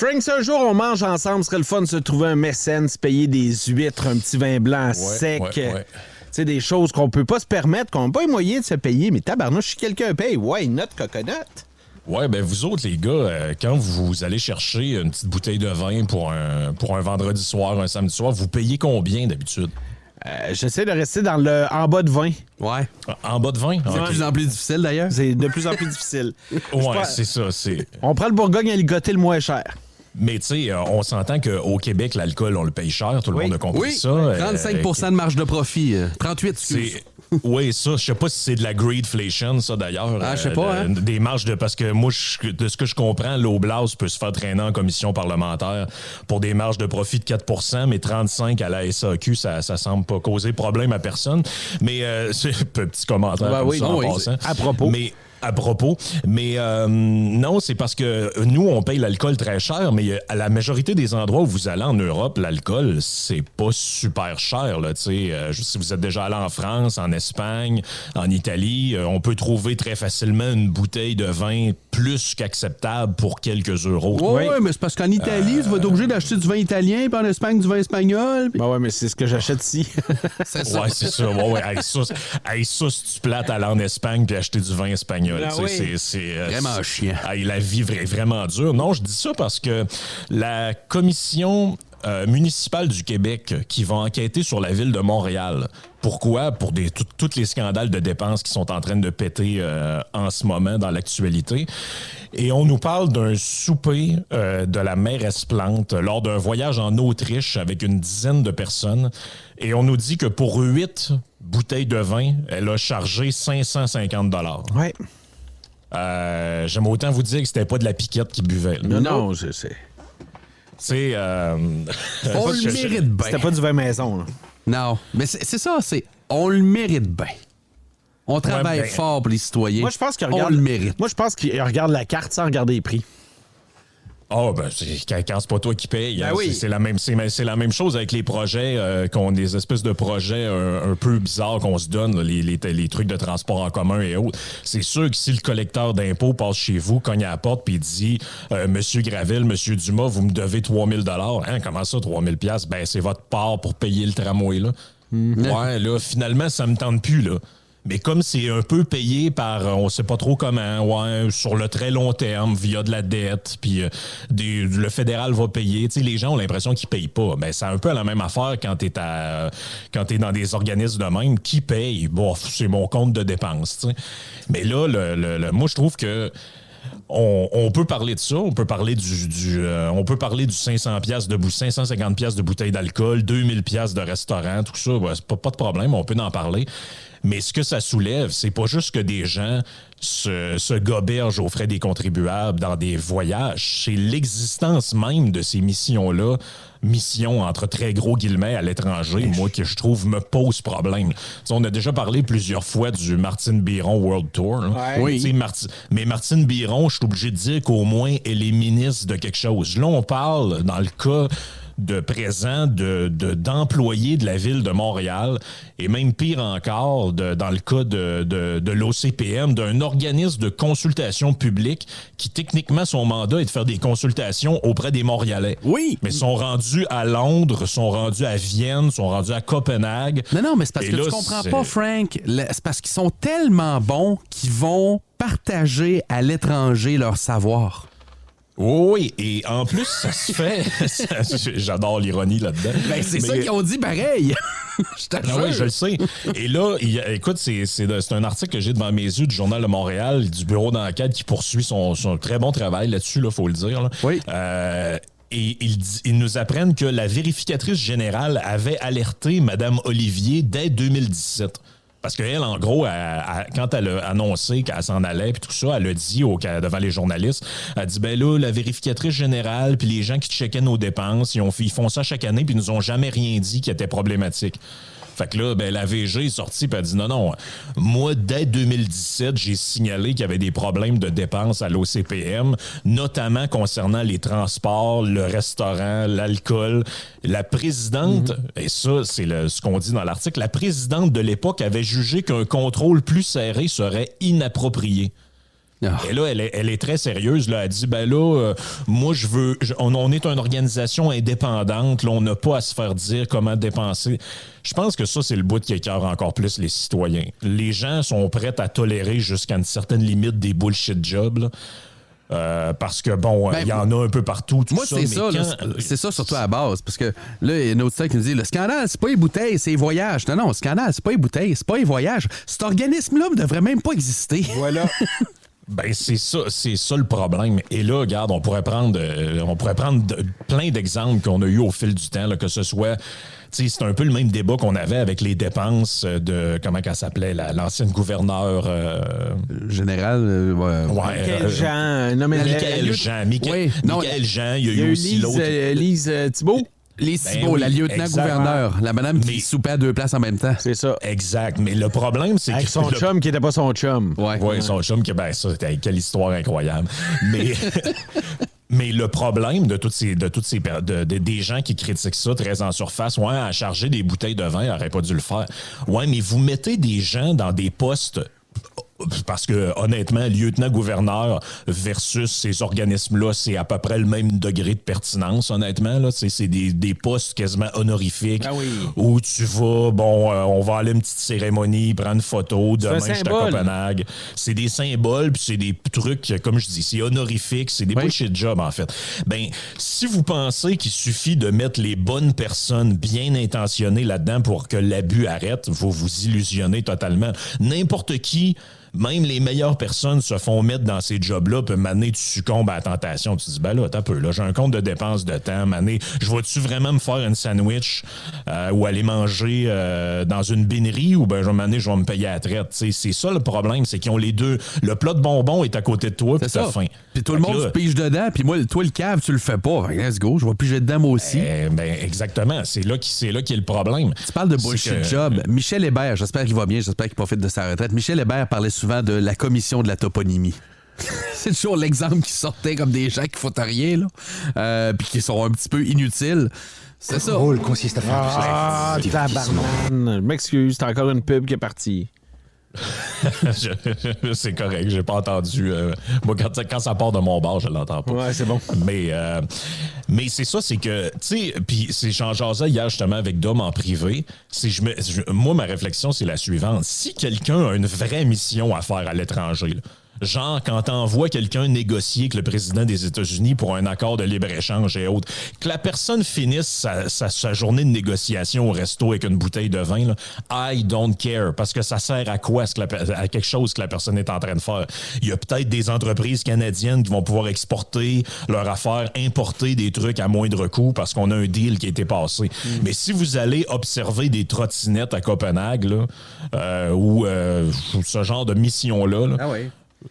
Frank, si un jour on mange ensemble, ce serait le fun de se trouver un mécène, se payer des huîtres, un petit vin blanc sec. Ouais. Tu sais, des choses qu'on peut pas se permettre, qu'on n'a pas les moyens de se payer. Mais tabarnouche, si quelqu'un paye, why not coconut? Ouais, ben vous autres, les gars, quand vous allez chercher une petite bouteille de vin pour un vendredi soir, un samedi soir, vous payez combien d'habitude? J'essaie de rester dans le en bas de 20. Ouais. En bas de 20? C'est de plus en plus difficile, d'ailleurs. C'est de plus en plus difficile. Ouais, c'est ça. On prend le Bourgogne à ligoter le moins cher. Mais tu sais, on s'entend qu'au Québec, l'alcool, on le paye cher. Tout le monde a compris ça. 35 de marge de profit. 38, excuse. Oui, ça, je sais pas si c'est de la greedflation, ça, d'ailleurs. Ah, je sais pas, hein? Des marges de... Parce que moi, de ce que je comprends, l'Oblast peut se faire traîner en commission parlementaire pour des marges de profit de 4 %, mais 35 à la SAQ, ça semble pas causer problème à personne. Mais c'est un petit commentaire en passant. À propos. Mais non, c'est parce que nous, on paye l'alcool très cher, mais à la majorité des endroits où vous allez en Europe, l'alcool, c'est pas super cher. Là, si vous êtes déjà allé en France, en Espagne, en Italie, on peut trouver très facilement une bouteille de vin plus qu'acceptable pour quelques euros. Oui, mais c'est parce qu'en Italie, tu vas être obligé d'acheter du vin italien, puis en Espagne, du vin espagnol. Puis... Ben ouais, mais c'est ce que j'achète ici. C'est ça. Ouais, c'est ça. Ouais. Ça, si tu plates aller en Espagne puis acheter du vin espagnol. Ah oui. C'est vraiment chiant. La vie est vraiment dure. Non, je dis ça parce que la commission municipale du Québec qui va enquêter sur la ville de Montréal. Pourquoi? Pour tous les scandales de dépenses qui sont en train de péter en ce moment dans l'actualité. Et on nous parle d'un souper de la mairesse Plante lors d'un voyage en Autriche avec une dizaine de personnes. Et on nous dit que pour 8 bouteilles de vin, elle a chargé 550 $. Ouais. J'aime autant vous dire que c'était pas de la piquette qui buvait. Non, je sais. C'est... on le mérite bien. C'était pas du vin maison, là. Non, mais c'est ça, on le mérite bien. On travaille fort pour les citoyens. Moi, je pense qu'il on le mérite. Moi, je pense qu'il regarde la carte sans regarder les prix. Ben, quand c'est pas toi qui paye, ben oui. c'est la même chose avec les projets, des espèces de projets un peu bizarres qu'on se donne, là, les trucs de transport en commun et autres. C'est sûr que si le collecteur d'impôts passe chez vous, cogne à la porte puis dit Monsieur Gravel, Monsieur Dumas, vous me devez 3 000 $. Hein, comment ça, 3 000 $? Ben, c'est votre part pour payer le tramway, là. Ouais, là, finalement, ça me tente plus, là. Mais comme c'est un peu payé par, on sait pas trop comment, sur le très long terme, via de la dette, puis le fédéral va payer. Tu sais, les gens ont l'impression qu'ils payent pas. Ben, c'est un peu la même affaire quand t'es dans des organismes de même. Qui paye? Bon, c'est mon compte de dépenses, tu sais. Mais là, moi, je trouve que on peut parler de ça, on peut parler du 500 pièces de 550 pièces de bouteille d'alcool, 2000 pièces de restaurant, tout ça, c'est pas de problème, on peut en parler. Mais ce que ça soulève, c'est pas juste que des gens se gobergent aux frais des contribuables dans des voyages, c'est l'existence même de ces missions-là, missions entre très gros guillemets à l'étranger, moi, que je trouve me pose problème. T'sais, on a déjà parlé plusieurs fois du Martine Biron World Tour. Hein? Oui. Mais Martine Biron, je suis obligé de dire qu'au moins, elle est ministre de quelque chose. Là, on parle, dans le cas de présent d'employés de la ville de Montréal et même pire encore dans le cas de l'OCPM, d'un organisme de consultation publique qui techniquement son mandat est de faire des consultations auprès des Montréalais. Oui. Mais sont rendus à Londres, sont rendus à Vienne, sont rendus à Copenhague. Non, mais c'est parce que tu comprends pas, Frank. C'est parce qu'ils sont tellement bons qu'ils vont partager à l'étranger leur savoir. Oui, et en plus, ça se fait... J'adore l'ironie là-dedans. Ben, c'est ça qu'ils ont dit pareil. Je t'assure. Oui, je le sais. Et là, écoute, c'est un article que j'ai devant mes yeux du Journal de Montréal, du bureau d'enquête qui poursuit son très bon travail là-dessus, il faut le dire. Là. Oui. Et ils nous apprennent que la vérificatrice générale avait alerté Mme Olivier dès 2017. Parce qu'elle, en gros, quand elle a annoncé qu'elle s'en allait puis tout ça, elle a dit devant les journalistes, elle a dit, ben là, la vérificatrice générale puis les gens qui checkaient nos dépenses, ils font ça chaque année puis ils nous ont jamais rien dit qui était problématique. Fait que là, ben, la VG est sortie et a dit non, moi, dès 2017, j'ai signalé qu'il y avait des problèmes de dépenses à l'OCPM, notamment concernant les transports, le restaurant, l'alcool. La présidente, et ça, c'est ce qu'on dit dans l'article, la présidente de l'époque avait jugé qu'un contrôle plus serré serait inapproprié. Et là, elle est très sérieuse. Là. Elle dit, ben là, moi, on est une organisation indépendante. Là, on n'a pas à se faire dire comment dépenser. Je pense que ça, c'est le bout qui écœure encore plus les citoyens. Les gens sont prêts à tolérer jusqu'à une certaine limite des bullshit jobs, là. Parce que, bon, il y en a un peu partout, tout moi, ça. Moi, c'est ça surtout à la base. Parce que là, il y a une autre site qui nous dit, le scandale, c'est pas les bouteilles, c'est les voyages. Non, le scandale, c'est pas les bouteilles, c'est pas les voyages. Cet organisme-là ne devrait même pas exister. Voilà. Ben, c'est ça le problème. Et là, regarde, on pourrait prendre plein d'exemples qu'on a eu au fil du temps, là, que ce soit... C'est un peu le même débat qu'on avait avec les dépenses de, comment qu'elle s'appelait, l'ancienne gouverneure... Général... Michael Jean. Non, mais Michael Jean. Michael Jean, il y a eu aussi l'autre... Lise Thibault. Lise Thibault, la lieutenant-gouverneur. La madame qui soupait à 2 places en même temps. C'est ça. Exact. Mais le problème, c'est avec son chum qui n'était pas son chum. Oui, son chum, ça, quelle histoire incroyable. Mais... Mais le problème des gens qui critiquent ça très en surface, à charger des bouteilles de vin, ils n'auraient pas dû le faire. Ouais, mais vous mettez des gens dans des postes... Parce que, honnêtement, lieutenant-gouverneur versus ces organismes-là, c'est à peu près le même degré de pertinence, honnêtement. Là. C'est des postes quasiment honorifiques où tu vas, on va aller à une petite cérémonie, prendre une photo, demain je suis à Copenhague. C'est des symboles, puis c'est des trucs, comme je dis, c'est honorifique, c'est des bullshit jobs, en fait. Ben, si vous pensez qu'il suffit de mettre les bonnes personnes bien intentionnées là-dedans pour que l'abus arrête, vous vous illusionnez totalement. N'importe qui... Même les meilleures personnes se font mettre dans ces jobs-là, puis maintenant, tu succombes à la tentation. Tu te dis, ben là, t'as peu, là, j'ai un compte de dépenses de temps. Maintenant, je vais-tu vraiment me faire un sandwich ou aller manger dans une bénerie ou ben, je vais me payer à la traite? T'sais, c'est ça le problème, c'est qu'ils ont les deux. Le plat de bonbons est à côté de toi, puis t'as faim. Puis tout le monde se pige dedans, puis moi, toi, le cave, tu le fais pas. Let's go, je vais piger dedans moi aussi. Ben, exactement. C'est là qu'il y a le problème. Tu parles de bullshit job. Michel Hébert, j'espère qu'il va bien, j'espère qu'il profite de sa retraite. Michel Hébert parlait souvent de la commission de la toponymie. C'est toujours l'exemple qui sortait comme des gens qui foutent rien, là, puis qui sont un petit peu inutiles. C'est ça. Le rôle consiste à faire du tabarnan. Je m'excuse, c'est encore une pub qui est partie. C'est correct, j'ai pas entendu. Moi, quand ça part de mon bar, je l'entends pas. Ouais, c'est bon. Mais c'est ça, c'est que, tu sais, puis j'en jasais hier justement avec Dom en privé. Moi, ma réflexion, c'est la suivante. Si quelqu'un a une vraie mission à faire à l'étranger, là, genre, quand t'envoies quelqu'un négocier avec le président des États-Unis pour un accord de libre-échange et autres, que la personne finisse sa journée de négociation au resto avec une bouteille de vin, là, I don't care. Parce que ça sert à quoi? À quelque chose que la personne est en train de faire. Il y a peut-être des entreprises canadiennes qui vont pouvoir exporter leur affaire, importer des trucs à moindre coût parce qu'on a un deal qui a été passé. Mais si vous allez observer des trottinettes à Copenhague, là, ou ce genre de mission-là, là,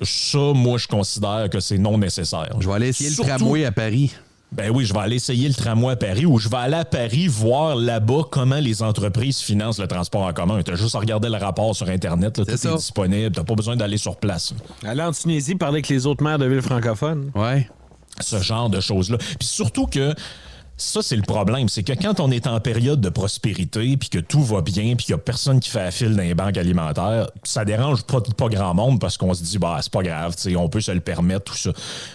ça, moi, je considère que c'est non nécessaire. Je vais aller essayer le tramway à Paris. Ben oui, je vais aller essayer le tramway à Paris ou je vais aller à Paris voir là-bas comment les entreprises financent le transport en commun. Tu as juste à regarder le rapport sur Internet. Là, tout est disponible. Tu n'as pas besoin d'aller sur place. Aller en Tunisie, parler avec les autres maires de villes francophones. Ouais. Ce genre de choses-là. Puis surtout que ça, c'est le problème. C'est que quand on est en période de prospérité, puis que tout va bien, puis qu'il n'y a personne qui fait la file dans les banques alimentaires, ça dérange pas grand monde parce qu'on se dit, c'est pas grave, on peut se le permettre, tout ça.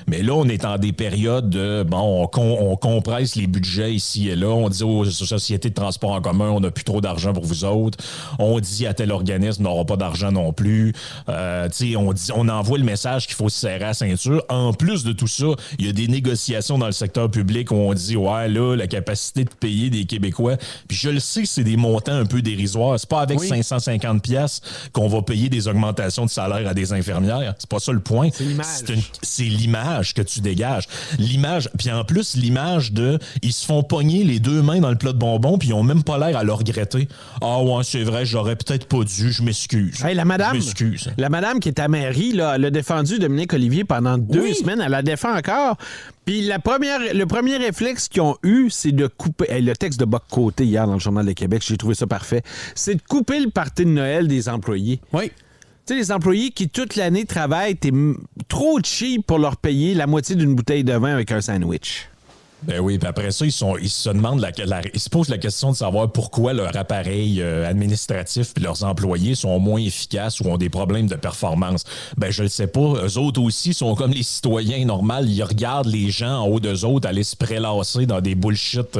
Mais là, on est en des périodes de, on compresse les budgets ici et là. On dit aux sociétés de transport en commun, on n'a plus trop d'argent pour vous autres. On dit à tel organisme, on n'aura pas d'argent non plus. On envoie le message qu'il faut se serrer à la ceinture. En plus de tout ça, il y a des négociations dans le secteur public où on dit, là, la capacité de payer des Québécois. Puis je le sais, c'est des montants un peu dérisoires. C'est pas avec 550$ qu'on va payer des augmentations de salaire à des infirmières. C'est pas ça le point. C'est l'image. C'est l'image que tu dégages. L'image, puis en plus, l'image de... Ils se font pogner les deux mains dans le plat de bonbons puis ils ont même pas l'air à le regretter. Ah ouais, c'est vrai, j'aurais peut-être pas dû, je m'excuse. Hey, la madame, je m'excuse. La madame qui est à mairie, là, elle a défendu Dominique Olivier pendant 2 semaines. Elle la défend encore. Puis le premier réflexe qu'ils ont eu, c'est de couper... le texte de Bock-Côté hier dans le Journal de Québec, j'ai trouvé ça parfait. C'est de couper le party de Noël des employés. Oui. Tu sais, les employés qui toute l'année travaillent, t'es trop cheap pour leur payer la moitié d'une bouteille de vin avec un sandwich. Ben oui, puis après ça, ils se demandent, ils se posent la question de savoir pourquoi leur appareil administratif et leurs employés sont moins efficaces ou ont des problèmes de performance. Ben je le sais pas. Eux autres aussi sont comme les citoyens normaux. Ils regardent les gens en haut d'eux autres aller se prélasser dans des bullshit,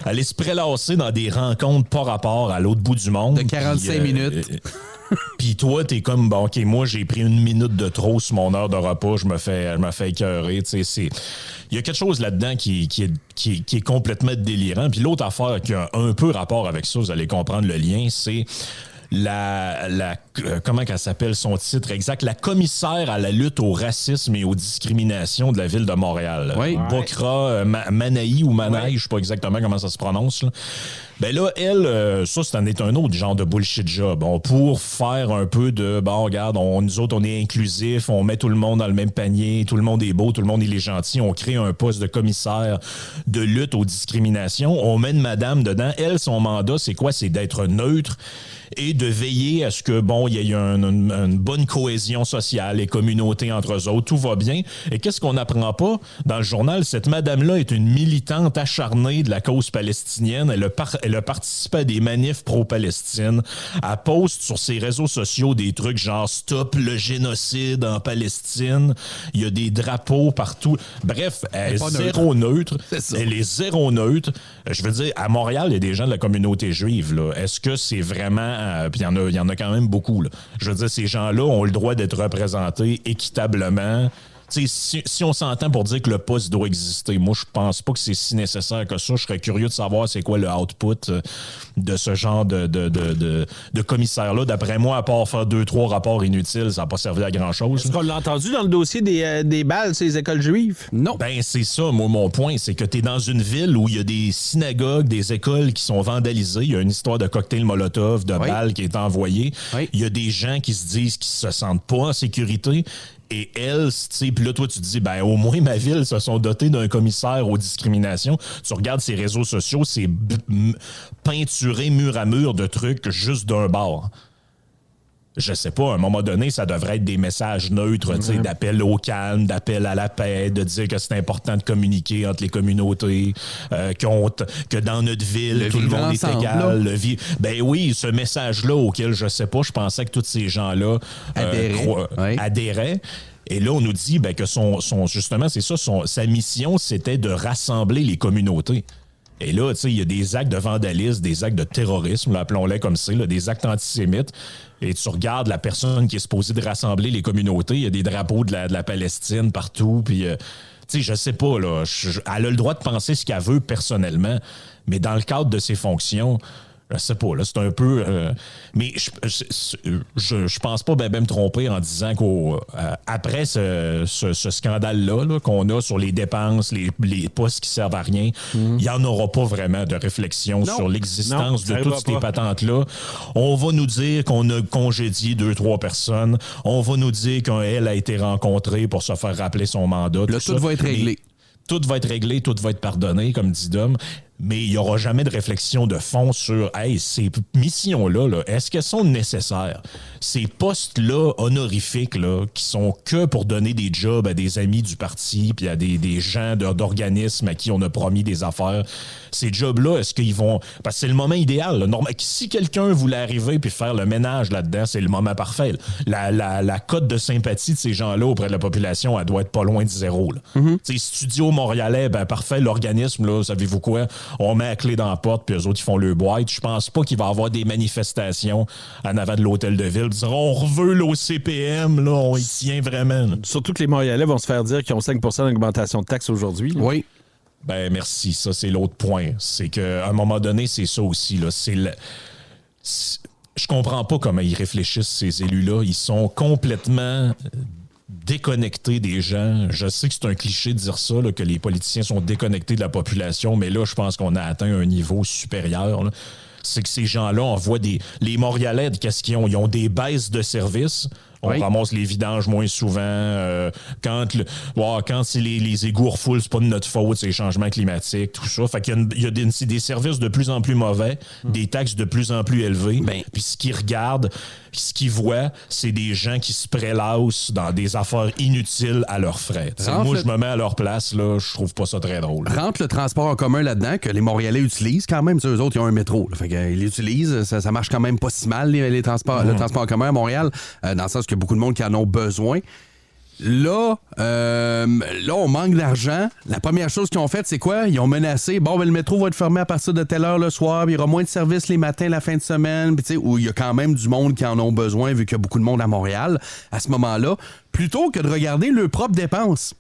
aller se prélasser dans des rencontres pas rapport à l'autre bout du monde. De 45 minutes. Puis toi, t'es comme, bon, OK, moi, j'ai pris 1 minute de trop sur mon heure de repas, je me fais écœurer. Il y a quelque chose là-dedans qui est complètement délirant. Puis l'autre affaire qui a un peu rapport avec ça, vous allez comprendre le lien, c'est comment qu'elle s'appelle son titre exact? La commissaire à la lutte au racisme et aux discriminations de la ville de Montréal. Oui. Bokra Manaï ou Manaï, je sais pas exactement comment ça se prononce. Là. Ben là, elle, ça, c'est un autre genre de bullshit job. Bon, pour faire un peu de, bon, regarde, nous autres, on est inclusifs, on met tout le monde dans le même panier, tout le monde est beau, tout le monde est gentil, on crée un poste de commissaire de lutte aux discriminations, on met une madame dedans. Elle, son mandat, c'est quoi? C'est d'être neutre et de veiller à ce que, bon, il y ait une bonne cohésion sociale et communauté entre eux autres, tout va bien. Et qu'est-ce qu'on n'apprend pas dans le journal? Cette madame-là est une militante acharnée de la cause palestinienne. Elle a participé à des manifs pro-Palestine. Elle poste sur ses réseaux sociaux des trucs genre « Stop le génocide en Palestine ». Il y a des drapeaux partout. Bref, elle est zéro neutre. Elle est zéro neutre. Je veux dire, à Montréal, il y a des gens de la communauté juive. Là. Est-ce que c'est vraiment... Puis il y en a quand même beaucoup. Là. Je veux dire, ces gens-là ont le droit d'être représentés équitablement. Si on s'entend pour dire que le poste doit exister, moi, je pense pas que c'est si nécessaire que ça. Je serais curieux de savoir c'est quoi le output de ce genre de commissaire-là. D'après moi, à part faire 2-3 rapports inutiles, ça n'a pas servi à grand-chose. Est-ce qu'on l'a entendu dans le dossier des balles sur les écoles juives? Non. Ben, c'est ça, moi, mon point. C'est que tu es dans une ville où il y a des synagogues, des écoles qui sont vandalisées. Il y a une histoire de cocktail Molotov, de balles qui est envoyée. Oui. Il y a des gens qui se disent qu'ils se sentent pas en sécurité. Et elle, tu sais, puis là, toi, tu te dis, ben, au moins, ma ville se sont dotés d'un commissaire aux discriminations. Tu regardes ses réseaux sociaux, c'est peinturé mur à mur de trucs juste d'un bord. Je sais pas, à un moment donné, ça devrait être des messages neutres, tu sais, d'appel au calme, d'appel à la paix, de dire que c'est important de communiquer entre les communautés, que dans notre ville, tout le monde est égal. Ben oui, ce message-là auquel, je sais pas, je pensais que tous ces gens-là adhéraient. Et là, on nous dit ben, que justement, c'est ça, sa mission, c'était de rassembler les communautés. Et là, tu sais, il y a des actes de vandalisme, des actes de terrorisme, là, appelons-les comme ça, là, des actes antisémites. Et tu regardes la personne qui est supposée de rassembler les communautés, il y a des drapeaux de la Palestine partout, puis... tu sais, je sais pas, là, elle a le droit de penser ce qu'elle veut personnellement, mais dans le cadre de ses fonctions... Je sais pas, là, c'est un peu... mais je pense pas me tromper en disant qu'après ce scandale-là là, qu'on a sur les dépenses, les postes qui servent à rien, il n'y en aura pas vraiment de réflexion sur l'existence de toutes ces patentes-là. On va nous dire qu'on a congédié 2-3 personnes. On va nous dire qu'elle a été rencontrée pour se faire rappeler son mandat. Là, tout va être réglé. Tout va être réglé, tout va être pardonné, comme dit Dom. Mais il n'y aura jamais de réflexion de fond sur hey, ces missions-là, là, est-ce qu'elles sont nécessaires? Ces postes-là honorifiques là, qui sont que pour donner des jobs à des amis du parti puis à des gens d'organismes à qui on a promis des affaires, ces jobs-là, est-ce qu'ils vont... Parce que c'est le moment idéal. Là. Si quelqu'un voulait arriver puis faire le ménage là-dedans, c'est le moment parfait. La cote de sympathie de ces gens-là auprès de la population, elle doit être pas loin de zéro. Studio montréalais, ben parfait, l'organisme, là, savez-vous quoi? On met la clé dans la porte, puis eux autres, ils font le boîte. Je pense pas qu'il va y avoir des manifestations en avant de l'hôtel de ville. Ils diront, on veut l'OCPM, là, on y tient vraiment. Là. Surtout que les Montréalais vont se faire dire qu'ils ont 5 d'augmentation de taxes aujourd'hui. Là. Oui. Ben, merci. Ça, c'est l'autre point. C'est qu'à un moment donné, c'est ça aussi, là. Je comprends pas comment ils réfléchissent, ces élus-là. Ils sont complètement... déconnectés des gens. Je sais que c'est un cliché de dire ça, là, que les politiciens sont déconnectés de la population, mais là, je pense qu'on a atteint un niveau supérieur. Là. C'est que ces gens-là, on voit les Montréalais, qu'est-ce qu'ils ont? Ils ont des baisses de services. On ramasse les vidanges moins souvent. Quand c'est les égouts refoulent, c'est pas de notre faute, c'est les changements climatiques, tout ça. Fait qu'il y a des services de plus en plus mauvais, des taxes de plus en plus élevées. Puis ce qu'ils regardent, ce qu'ils voient, c'est des gens qui se prélassent dans des affaires inutiles à leurs frais. Moi, je me mets à leur place, là, je trouve pas ça très drôle. Rentre le transport en commun là-dedans, que les Montréalais utilisent quand même. Eux autres, ils ont un métro. Là. Fait qu'ils l'utilisent. Ça marche quand même pas si mal, le transport en commun à Montréal, dans le sens qu'il y a beaucoup de monde qui en ont besoin. Là, on manque d'argent. La première chose qu'ils ont faite, c'est quoi? Ils ont menacé, le métro va être fermé à partir de telle heure le soir, il y aura moins de services les matins, la fin de semaine, où il y a quand même du monde qui en ont besoin, vu qu'il y a beaucoup de monde à Montréal à ce moment-là, plutôt que de regarder leurs propres dépenses.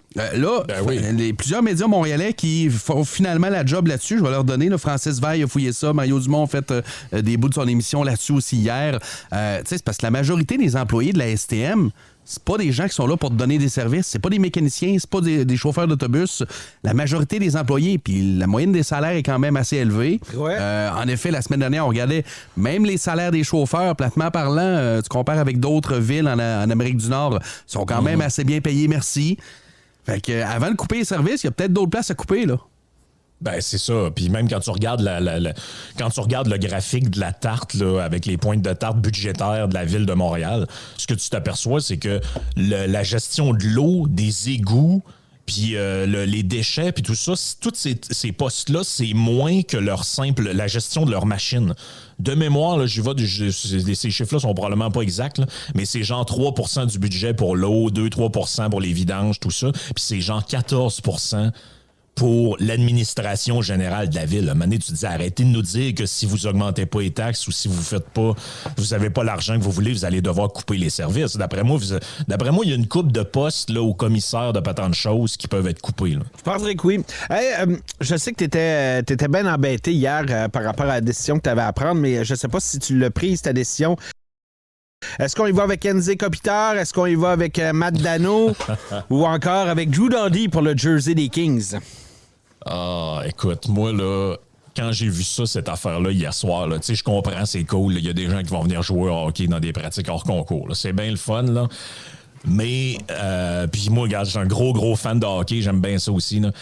Plusieurs médias montréalais qui font finalement la job là-dessus, je vais leur donner, Francis Veil a fouillé ça, Mario Dumont a fait des bouts de son émission là-dessus aussi hier. C'est parce que la majorité des employés de la STM, c'est pas des gens qui sont là pour te donner des services, c'est pas des mécaniciens, c'est pas des chauffeurs d'autobus. La majorité des employés, puis la moyenne des salaires est quand même assez élevée. Ouais. En effet, la semaine dernière, on regardait même les salaires des chauffeurs, platement parlant, tu compares avec d'autres villes en Amérique du Nord, sont quand même assez bien payés, merci. Fait que avant de couper les services, il y a peut-être d'autres places à couper, là. Ben, c'est ça. Puis même quand tu regardes quand tu regardes le graphique de la tarte, là, avec les pointes de tarte budgétaires de la ville de Montréal, ce que tu t'aperçois, c'est que la gestion de l'eau, des égouts, puis les déchets, puis tout ça, tous ces postes-là, c'est moins que la gestion de leur machine. De mémoire, là, ces chiffres-là sont probablement pas exacts, là, mais c'est genre 3% du budget pour l'eau, 2-3% pour les vidanges, tout ça, puis c'est genre 14% pour l'administration générale de la ville. À un moment donné, tu te dis, arrêtez de nous dire que si vous augmentez pas les taxes ou si vous avez pas l'argent que vous voulez, vous allez devoir couper les services. D'après moi, il y a une coupe de postes là, au commissaire de pas tant de choses qui peuvent être coupées. Là. Je penserais que oui. Hey, je sais que t'étais bien embêté hier par rapport à la décision que tu avais à prendre, mais je sais pas si tu l'as prise, ta décision. Est-ce qu'on y va avec Enze Kopitar? Est-ce qu'on y va avec Matt Dano? Ou encore avec Drew Doughty pour le jersey des Kings? Ah, écoute, moi, là, quand j'ai vu ça, cette affaire-là, hier soir, tu sais, je comprends, c'est cool. Il y a des gens qui vont venir jouer au hockey dans des pratiques hors concours. Là. C'est bien le fun, là. Mais, puis moi, regarde, je suis un gros fan de hockey. J'aime bien ça aussi, là.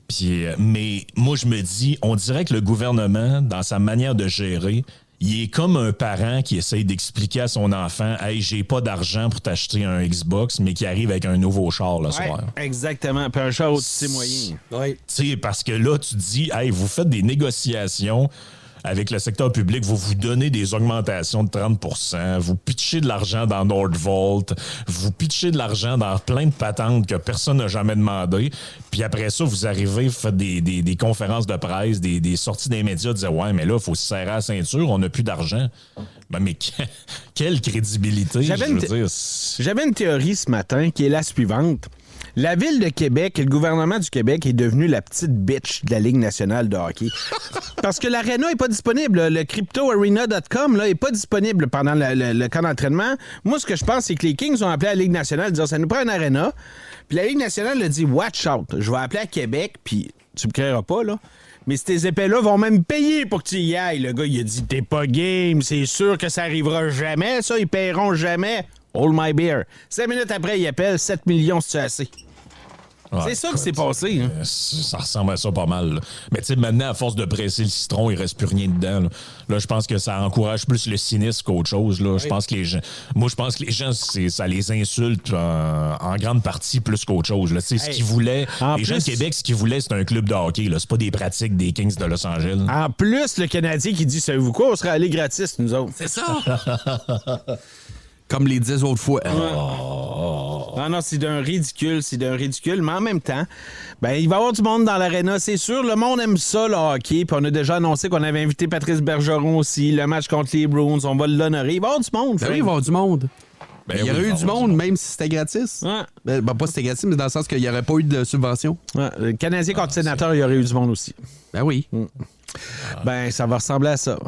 Puis, mais moi, je me dis, on dirait que le gouvernement, dans sa manière de gérer, il est comme un parent qui essaye d'expliquer à son enfant « Hey, j'ai pas d'argent pour t'acheter un Xbox », mais qui arrive avec un nouveau char le soir. Exactement. Puis un char au-dessus de ses moyens. Tu sais, parce que là, tu te dis « Hey, vous faites des négociations avec le secteur public, vous donnez des augmentations de 30%, vous pitchez de l'argent dans Nordvolt, vous pitchez de l'argent dans plein de patentes que personne n'a jamais demandé, puis après ça, vous arrivez, vous faites des conférences de presse, des sorties des médias, dire « Ouais, mais là, il faut se serrer la ceinture, on n'a plus d'argent. » Ben, mais quelle crédibilité, J'avais une théorie ce matin qui est la suivante. La Ville de Québec et le gouvernement du Québec est devenu la petite bitch de la Ligue nationale de hockey. Parce que l'aréna n'est pas disponible. Le cryptoarena.com n'est pas disponible pendant le camp d'entraînement. Moi, ce que je pense, c'est que les Kings ont appelé la Ligue nationale, disant ça nous prend un aréna. Puis la Ligue nationale a dit watch out. Je vais appeler à Québec, puis tu me créeras pas, là. Mais ces épais-là vont même payer pour que tu y ailles. Le gars, il a dit t'es pas game, c'est sûr que ça arrivera jamais, ça, ils paieront jamais. Hold my beer. 5 minutes après, il appelle 7 millions, c'est assez. Ouais, c'est ça qui s'est passé. Hein? Ça ressemble à ça pas mal. Là. Mais tu sais, maintenant, à force de presser le citron, il reste plus rien dedans. Là, je pense que ça encourage plus le cynisme qu'autre chose. Là. Oui. Je pense que les gens, ça les insulte en grande partie plus qu'autre chose. Là. Ce qu'ils voulaient, les gens de Québec, ce qu'ils voulaient, c'est un club de hockey. Là. C'est pas des pratiques des Kings de Los Angeles. En plus, le Canadien qui dit, savez-vous quoi, on serait allés gratis, nous autres. C'est ça! Comme les 10 autres fois. Non, c'est d'un ridicule. Mais en même temps, il va y avoir du monde dans l'aréna, c'est sûr. Le monde aime ça, le hockey. Puis on a déjà annoncé qu'on avait invité Patrice Bergeron aussi. Le match contre les Bruins, on va l'honorer. Il va y avoir du monde. Oui, il va y avoir du monde. Il y aurait eu du monde, même si c'était gratis. Ouais. Pas si c'était gratis, mais dans le sens qu'il n'y aurait pas eu de subvention. Ouais. Le Canadien contre Sénateur, il y aurait eu du monde aussi. Ben oui. Ça va ressembler à ça.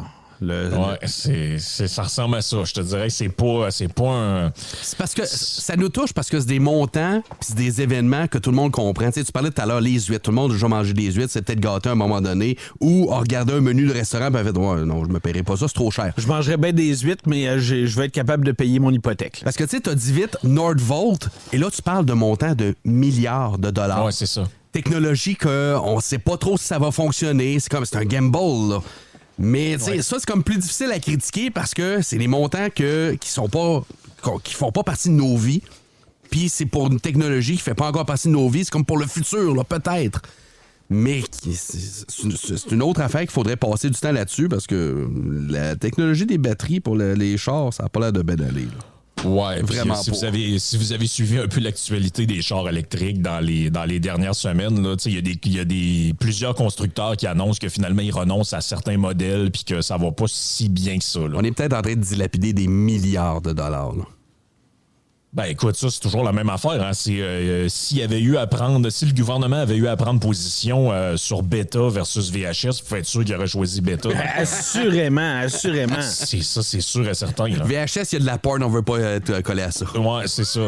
Ça ressemble à ça. Je te dirais que c'est pas un... C'est parce que ça nous touche parce que c'est des montants puis c'est des événements que tout le monde comprend. Tu sais, tu parlais tout à l'heure, les huîtres. Tout le monde a déjà mangé des huîtres, c'est peut-être gâté à un moment donné. Ou a regardé un menu de restaurant et a fait ouais, non, je me paierai pas ça, c'est trop cher. Je mangerais bien des huîtres, mais je vais être capable de payer mon hypothèque. Parce que tu sais, t'as dit vite Nordvolt, et là, tu parles de montants de milliards de dollars. Ouais, c'est ça. Technologie qu'on sait pas trop si ça va fonctionner. C'est un gamble, là. Mais tu sais, ça, c'est comme plus difficile à critiquer parce que c'est des montants qui font pas partie de nos vies. Puis c'est pour une technologie qui fait pas encore partie de nos vies. C'est comme pour le futur, là, peut-être. Mais c'est une autre affaire qu'il faudrait passer du temps là-dessus parce que la technologie des batteries pour les chars, ça n'a pas l'air de bien aller, là. Ouais, vraiment si vous avez suivi un peu l'actualité des chars électriques dans les dernières semaines, là, il y a plusieurs constructeurs qui annoncent que finalement ils renoncent à certains modèles puis que ça va pas si bien que ça. Là. On est peut-être en train de dilapider des milliards de dollars. Là. Ben écoute, ça c'est toujours la même affaire. Hein. Si le gouvernement avait eu à prendre position sur Beta versus VHS, vous pouvez être sûr qu'il aurait choisi Beta. Assurément. C'est sûr et certain. Là. VHS, il y a de la porn, on veut pas être collé à ça. Ouais, c'est ça.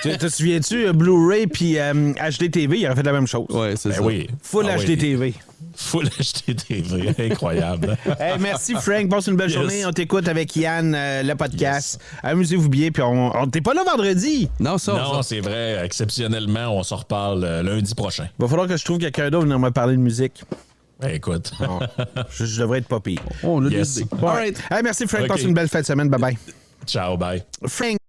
Te souviens-tu, Blu-ray puis HDTV, il aurait fait la même chose. Ouais, c'est ça. Oui. Full HDTV. Full HDTV, incroyable. Hey, merci Frank, passe une belle journée. On t'écoute avec Yann, le podcast. Amusez-vous bien, puis t'es pas là vendredi. Non, c'est vrai. Exceptionnellement, on s'en reparle lundi prochain. Va falloir que je trouve quelqu'un d'autre venir me parler de musique. Ben, écoute. Je devrais être pas pire. On a Yes. des idées. All right. Hey, merci Frank, passe une belle fin de semaine. Bye-bye. Ciao, bye. Frank.